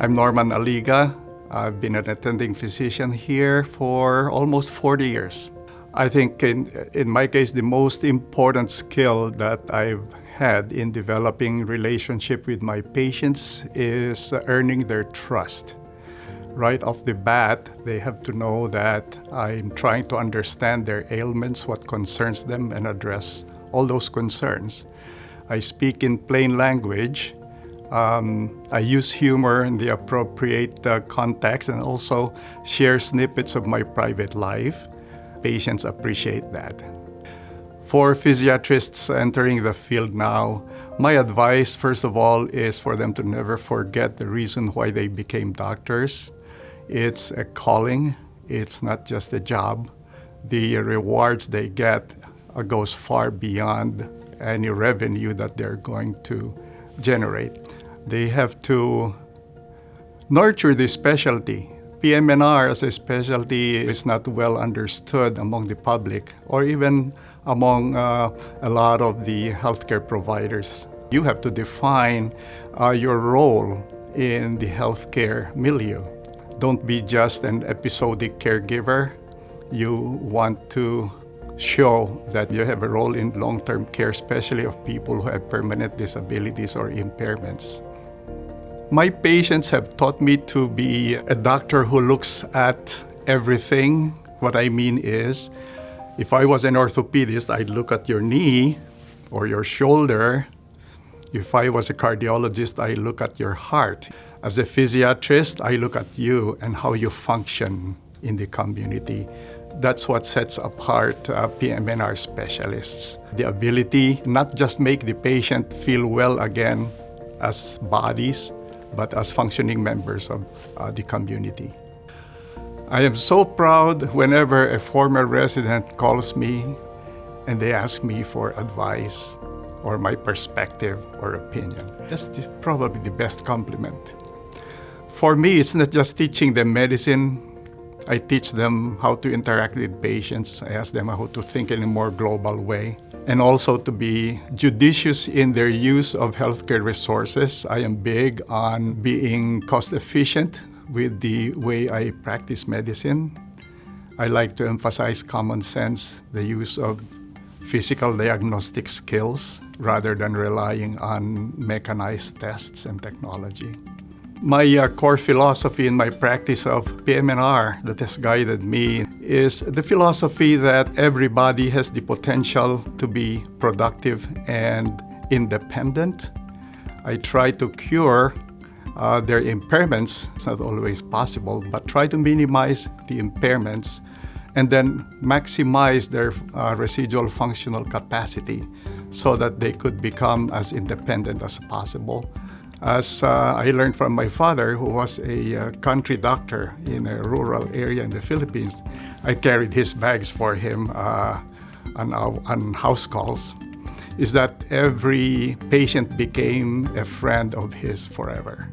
I'm Norman Aliga. I've been an attending physician here for almost 40 years. I think in my case, the most important skill that I've had in developing relationship with my patients is earning their trust. Right off the bat, they have to know that I'm trying to understand their ailments, what concerns them, and address all those concerns. I speak in plain language. I use humor in the appropriate context and also share snippets of my private life. Patients appreciate that. For physiatrists entering the field now, my advice, first of all, is for them to never forget the reason why they became doctors. It's a calling. It's not just a job. The rewards they get goes far beyond any revenue that they're going to generate. They have to nurture this specialty. PM&R as a specialty is not well understood among the public or even among a lot of the healthcare providers. You have to define your role in the healthcare milieu. Don't be just an episodic caregiver. You want to show that you have a role in long-term care, especially of people who have permanent disabilities or impairments. My patients have taught me to be a doctor who looks at everything. What I mean is, if I was an orthopedist, I'd look at your knee or your shoulder. If I was a cardiologist, I look at your heart. As a physiatrist, I look at you and how you function in the community. That's what sets apart PM&R specialists. The ability not just make the patient feel well again as bodies, but as functioning members of the community. I am so proud whenever a former resident calls me and they ask me for advice or my perspective or opinion. That's probably the best compliment. For me, it's not just teaching them medicine. I teach them how to interact with patients. I ask them how to think in a more global way, and also to be judicious in their use of healthcare resources. I am big on being cost efficient with the way I practice medicine. I like to emphasize common sense, the use of physical diagnostic skills rather than relying on mechanized tests and technology. My core philosophy in my practice of PM&R that has guided me is the philosophy that everybody has the potential to be productive and independent. I try to cure their impairments. It's not always possible, but try to minimize the impairments and then maximize their residual functional capacity so that they could become as independent as possible. As I learned from my father, who was a country doctor in a rural area in the Philippines, I carried his bags for him on house calls, is that every patient became a friend of his forever.